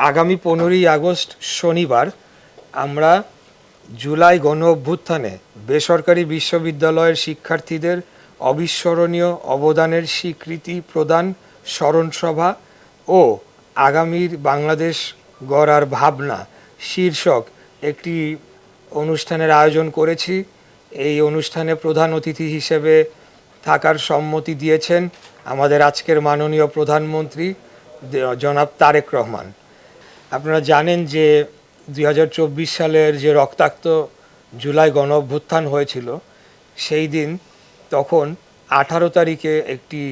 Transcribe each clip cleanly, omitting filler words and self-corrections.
আগামী 15ই আগস্ট শনিবার আমরা জুলাই গণ অভ্যুত্থানে বেসরকারি বিশ্ববিদ্যালয়ের শিক্ষার্থীদের অবিস্মরণীয় অবদানের স্বীকৃতি প্রদান স্মরণসভা ও আগামীর বাংলাদেশ গড়ার ভাবনা শীর্ষক একটি অনুষ্ঠানের আয়োজন করেছি। এই অনুষ্ঠানে প্রধান অতিথি হিসেবে থাকার সম্মতি দিয়েছেন আমাদের আজকের মাননীয় প্রধানমন্ত্রী জনাব তারেক রহমান। আপনারা জানেন যে 2024 সালের যে রক্তাক্ত জুলাই গণ অভ্যুত্থান হয়েছিল, সেই দিন তখন 18 তারিখে একটি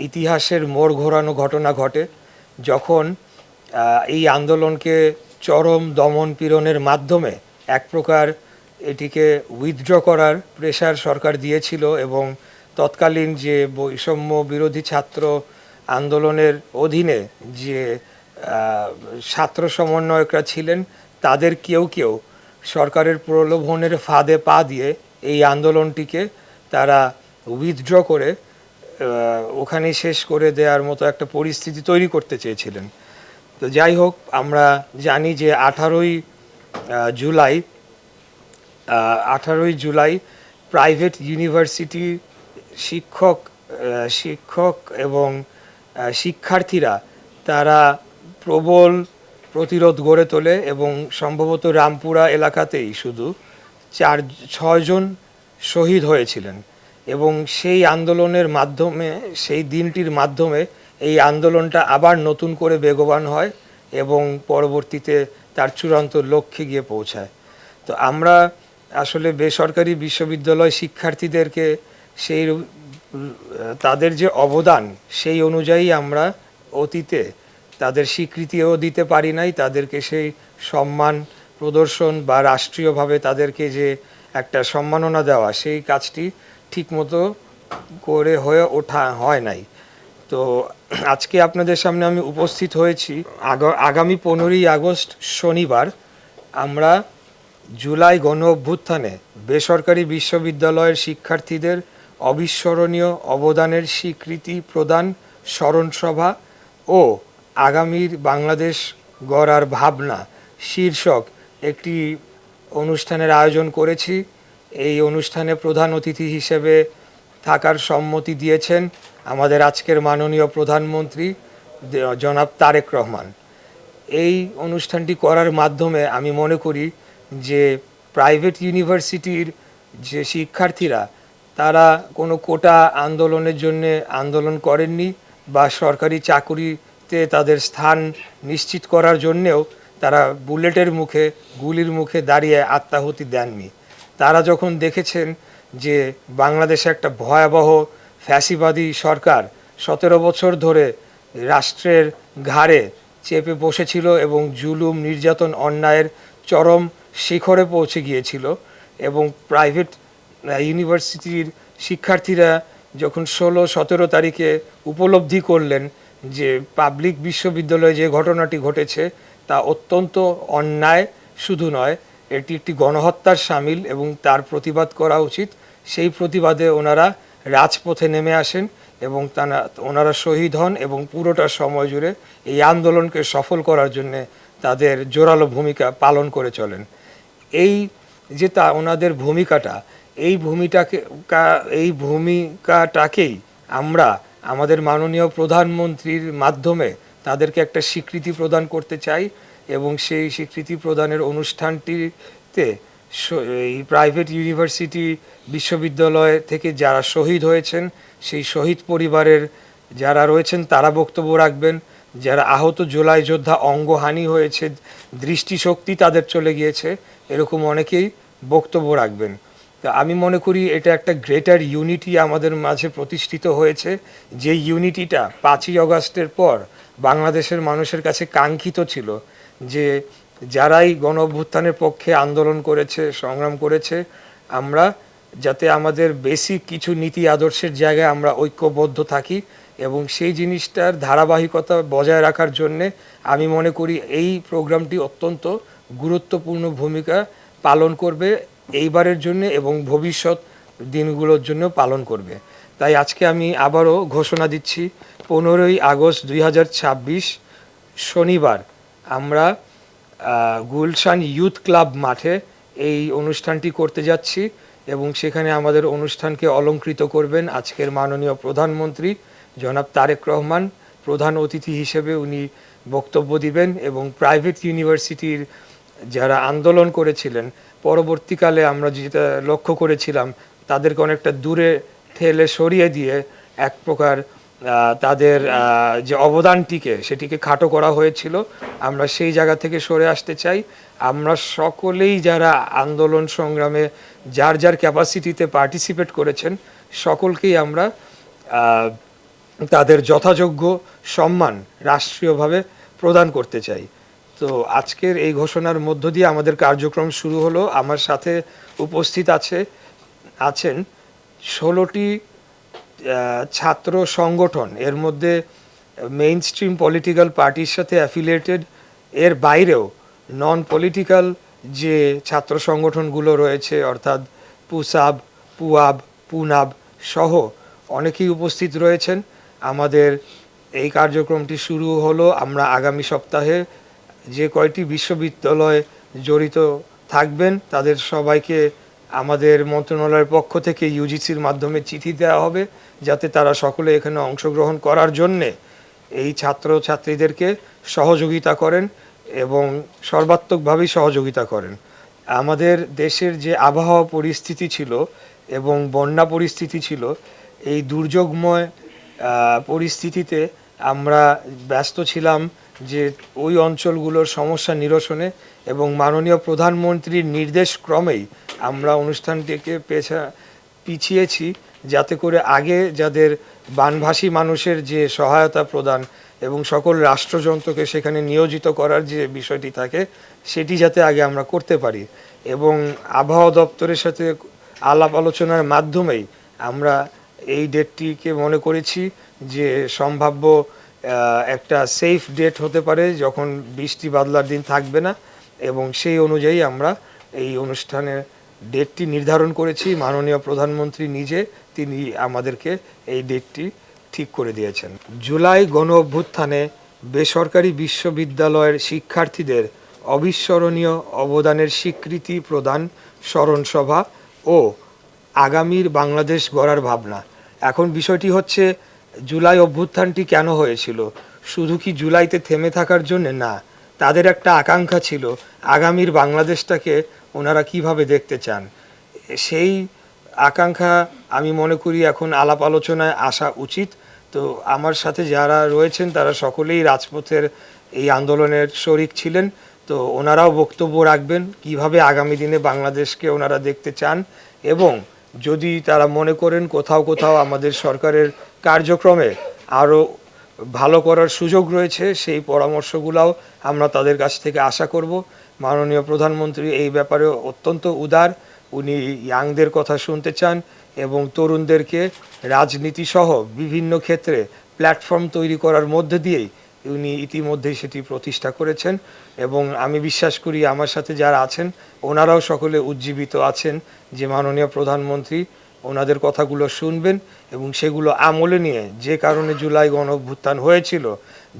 ইতিহাসের মোড় ঘোরানো ঘটনা ঘটে, যখন এই আন্দোলনকে চরম দমন পীড়নের মাধ্যমে এক প্রকার এটিকে উইথড্র করার প্রেশার সরকার দিয়েছিল এবং তৎকালীন যে বৈষম্য বিরোধী ছাত্র আন্দোলনের অধীনে যে ছাত্র সমন্বয়করা ছিলেন, তাদের কেউ কেউ সরকারের প্রলোভনের ফাঁদে পা দিয়ে এই আন্দোলনটিকে তারা উইথড্র করে ওখানেই শেষ করে দেওয়ার মতো একটা পরিস্থিতি তৈরি করতে চেয়েছিলেন। তো যাই হোক, আমরা জানি যে 18ই জুলাই প্রাইভেট ইউনিভার্সিটি শিক্ষক এবং শিক্ষার্থীরা তারা প্রবল প্রতিরোধ গড়ে তোলে এবং সম্ভবত রামপুরা এলাকাতেই শুধু 6জন শহীদ হয়েছিলেন। এবং সেই আন্দোলনের মাধ্যমে, সেই দিনটির মাধ্যমে এই আন্দোলনটা আবার নতুন করে বেগবান হয় এবং পরবর্তীতে তার চূড়ান্ত লক্ষ্যে গিয়ে পৌঁছায়। তো আমরা আসলে বেসরকারি বিশ্ববিদ্যালয় শিক্ষার্থীদেরকে সেই তাদের যে অবদান, সেই অনুযায়ী আমরা অতীতে তাদের স্বীকৃতিও দিতে পারি নাই, তাদেরকে সেই সম্মান প্রদর্শন বা রাষ্ট্রীয়ভাবে তাদেরকে যে একটা সম্মাননা দেওয়া, সেই কাজটি ঠিকমতো করে হয়ে ওঠা হয় নাই। তো আজকে আপনাদের সামনে আমি উপস্থিত হয়েছি। আগামী 15ই আগস্ট শনিবার আমরা জুলাই গণ অভ্যুত্থানে বেসরকারি বিশ্ববিদ্যালয়ের শিক্ষার্থীদের অবিস্মরণীয় অবদানের স্বীকৃতি প্রদান স্মরণসভা ও আগামীর বাংলাদেশ গড়ার ভাবনা শীর্ষক একটি অনুষ্ঠানের আয়োজন করেছি। এই অনুষ্ঠানে প্রধান অতিথি হিসেবে থাকার সম্মতি দিয়েছেন আমাদের আজকের মাননীয় প্রধানমন্ত্রী জনাব তারেক রহমান। এই অনুষ্ঠানটি করার মাধ্যমে আমি মনে করি যে প্রাইভেট ইউনিভার্সিটির যে শিক্ষার্থীরা, তারা কোনো কোটা আন্দোলনের জন্য আন্দোলন করেননি বা সরকারি চাকুরিতে তাদের স্থান নিশ্চিত করার জন্যেও তারা বুলেটের মুখে, গুলির মুখে দাঁড়িয়ে আত্মাহুতি দেননি। তারা যখন দেখেছেন যে বাংলাদেশে একটা ভয়াবহ ফ্যাসিবাদী সরকার 17 বছর ধরে রাষ্ট্রের ঘাড়ে চেপে বসেছিল এবং জুলুম, নির্যাতন, অন্যায়ের চরম শিখরে পৌঁছে গিয়েছিল, এবং প্রাইভেট ইউনিভার্সিটির শিক্ষার্থীরা যখন 16-17 তারিখে উপলব্ধি করলেন যে পাবলিক বিশ্ববিদ্যালয়ে যে ঘটনাটি ঘটেছে তা অত্যন্ত অন্যায়, শুধু নয়, এটি একটি গণহত্যার শামিল এবং তার প্রতিবাদ করা উচিত, সেই প্রতিবাদে ওনারা রাজপথে নেমে আসেন এবং ওনারা শহীদ হন এবং পুরোটা সময় জুড়ে এই আন্দোলনকে সফল করার জন্যে তাদের জোরালো ভূমিকা পালন করে চলেন। এই যে ওনাদের ভূমিকাটা, এই ভূমিকাটাকেই আমরা আমাদের মাননীয় প্রধানমন্ত্রীর মাধ্যমে তাদেরকে একটা স্বীকৃতি প্রদান করতে চাই এবং সেই স্বীকৃতি প্রদানের অনুষ্ঠানটিতে এই প্রাইভেট ইউনিভার্সিটি বিশ্ববিদ্যালয় থেকে যারা শহীদ হয়েছেন, সেই শহীদ পরিবারের যারা রয়েছেন তারা বক্তব্য রাখবেন। যারা আহত জুলাই যোদ্ধা, অঙ্গহানি হয়েছে, দৃষ্টিশক্তি তাদের চলে গিয়েছে, এরকম অনেকেই বক্তব্য রাখবেন। তো আমি মনে করি এটা একটা গ্রেটার ইউনিটি আমাদের মাঝে প্রতিষ্ঠিত হয়েছে, যে ইউনিটিটা 5ই আগস্টের পর বাংলাদেশের মানুষের কাছে কাঙ্ক্ষিত ছিল, যে যারাই গণ অভ্যুত্থানের পক্ষে আন্দোলন করেছে, সংগ্রাম করেছে, আমরা যাতে আমাদের বেসিক কিছু নীতি আদর্শের জায়গায় আমরা ঐক্যবদ্ধ থাকি এবং সেই জিনিসটার ধারাবাহিকতা বজায় রাখার জন্যে আমি মনে করি এই প্রোগ্রামটি অত্যন্ত গুরুত্বপূর্ণ ভূমিকা পালন করবে এইবারের জন্য এবং ভবিষ্যৎ দিনগুলোর জন্য পালন করবে। তাই আজকে আমি আবারও ঘোষণা দিচ্ছি, 15ই আগস্ট 2026 শনিবার আমরা গুলশান ইউথ ক্লাব মাঠে এই অনুষ্ঠানটি করতে যাচ্ছি এবং সেখানে আমাদের অনুষ্ঠানকে অলংকৃত করবেন আজকের মাননীয় প্রধানমন্ত্রী জনাব তারেক রহমান। প্রধান অতিথি হিসেবে উনি বক্তব্য দিবেন এবং প্রাইভেট ইউনিভার্সিটির যারা আন্দোলন করেছিলেন, পরবর্তীকালে আমরা যেটা লক্ষ্য করেছিলাম তাদেরকে অনেকটা দূরে ঠেলে সরিয়ে দিয়ে এক প্রকার তাদের যে অবদানটিকে সেটিকে খাটো করা হয়েছিল, আমরা সেই জায়গা থেকে সরে আসতে চাই। আমরা সকলেই যারা আন্দোলন সংগ্রামে যার যার ক্যাপাসিটিতে পার্টিসিপেট করেছেন সকলকেই আমরা তাদের যথাযোগ্য সম্মান রাষ্ট্রীয়ভাবে প্রদান করতে চাই। তো আজকের এই ঘোষণার মধ্য দিয়ে আমাদের কার্যক্রম শুরু হলো। আমার সাথে উপস্থিত আছেন 16টি ছাত্র সংগঠন, এর মধ্যে মেইন স্ট্রিম পলিটিক্যাল পার্টির সাথে অ্যাফিলিয়েটেড, এর বাইরেও নন পলিটিক্যাল যে ছাত্র সংগঠনগুলো রয়েছে অর্থাৎ পুসাব, পুয়াব, পুনাব সহ অনেকেই উপস্থিত রয়েছেন। আমাদের এই কার্যক্রমটি শুরু হলো। আমরা আগামী সপ্তাহে যে কয়টি বিশ্ববিদ্যালয় জড়িত থাকবেন তাদের সবাইকে আমাদের মন্ত্রণালয়ের পক্ষ থেকে ইউজিসির মাধ্যমে চিঠি দেওয়া হবে যাতে তারা সকলে এখানে অংশগ্রহণ করার জন্যে এই ছাত্র ছাত্রীদেরকে সহযোগিতা করেন এবং সর্বাত্মকভাবেই সহযোগিতা করেন। আমাদের দেশের যে আবহাওয়া পরিস্থিতি ছিল এবং বন্যা পরিস্থিতি ছিল, এই দুর্যোগময় পরিস্থিতিতে আমরা ব্যস্ত ছিলাম যে ওই অঞ্চলগুলোর সমস্যা নিরসনে এবং মাননীয় প্রধানমন্ত্রীর নির্দেশ ক্রমেই আমরা অনুষ্ঠানটিকে পিছিয়েছি যাতে করে আগে যাদের বানভাসী মানুষের যে সহায়তা প্রদান এবং সকল রাষ্ট্রযন্ত্রকে সেখানে নিয়োজিত করার যে বিষয়টি থাকে সেটি যাতে আগে আমরা করতে পারি এবং আবহাওয়া দপ্তরের সাথে আলাপ আলোচনার মাধ্যমেই আমরা এই ডেটটিকে মনে করেছি যে সম্ভাব্য একটা সেফ ডেট হতে পারে যখন বৃষ্টি বাদলার দিন থাকবে না এবং সেই অনুযায়ী আমরা এই অনুষ্ঠানের ডেটটি নির্ধারণ করেছি। মাননীয় প্রধানমন্ত্রী নিজে তিনি আমাদেরকে এই ডেটটি ঠিক করে দিয়েছেন। জুলাই গণ অভ্যুত্থানে বেসরকারি বিশ্ববিদ্যালয়ের শিক্ষার্থীদের অবিস্মরণীয় অবদানের স্বীকৃতি প্রদান স্মরণসভা ও আগামীর বাংলাদেশ গড়ার ভাবনা। এখন বিষয়টি হচ্ছে জুলাই অভ্যুত্থানটি কেন হয়েছিল? শুধু কি জুলাইতে থেমে থাকার জন্য? না, তাদের একটা আকাঙ্ক্ষা ছিল আগামীর বাংলাদেশটাকে ওনারা কিভাবে দেখতে চান। সেই আকাঙ্ক্ষা আমি মনে করি এখন আলাপ আলোচনায় আসা উচিত। তো আমার সাথে যারা রয়েছেন তারা সকলেই রাজপথের এই আন্দোলনের শরিক ছিলেন, তো ওনারাও বক্তব্য রাখবেন কিভাবে আগামী দিনে বাংলাদেশকে ওনারা দেখতে চান এবং যদি তারা মনে করেন কোথাও কোথাও আমাদের সরকারের কার্যক্রমে আরও ভালো করার সুযোগ রয়েছে সেই পরামর্শগুলোও আমরা তাদের কাছ থেকে আশা করব। মাননীয় প্রধানমন্ত্রী এই ব্যাপারে অত্যন্ত উদার, উনি ইয়াংদের কথা শুনতে চান এবং তরুণদেরকে রাজনীতি সহ বিভিন্ন ক্ষেত্রে প্ল্যাটফর্ম তৈরি করার মধ্যে দিয়েই উনি ইতিমধ্যেই সেটি প্রতিষ্ঠা করেছেন এবং আমি বিশ্বাস করি আমার সাথে যারা আছেন ওনারাও সকলে উজ্জীবিত আছেন যে মাননীয় প্রধানমন্ত্রী ওনাদের কথাগুলো শুনবেন এবং সেগুলো আমলে নিয়ে যে কারণে জুলাই গণ অভ্যুত্থান হয়েছিল,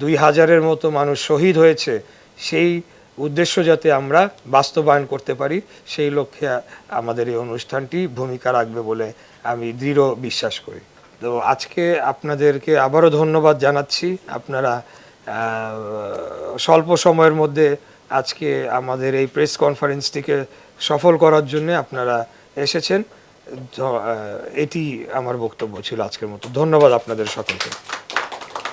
2000-এর মতো মানুষ শহীদ হয়েছে, সেই উদ্দেশ্য যাতে আমরা বাস্তবায়ন করতে পারি সেই লক্ষ্যে আমাদের এই অনুষ্ঠানটি ভূমিকা রাখবে বলে আমি দৃঢ় বিশ্বাস করি। তো আজকে আপনাদেরকে আবারও ধন্যবাদ জানাচ্ছি। আপনারা স্বল্প সময়ের মধ্যে আজকে আমাদের এই প্রেস কনফারেন্সটিকে সফল করার জন্য আপনারা এসেছেন। এটি আমার বক্তব্য ছিল আজকের মতো। ধন্যবাদ আপনাদের সকলকে।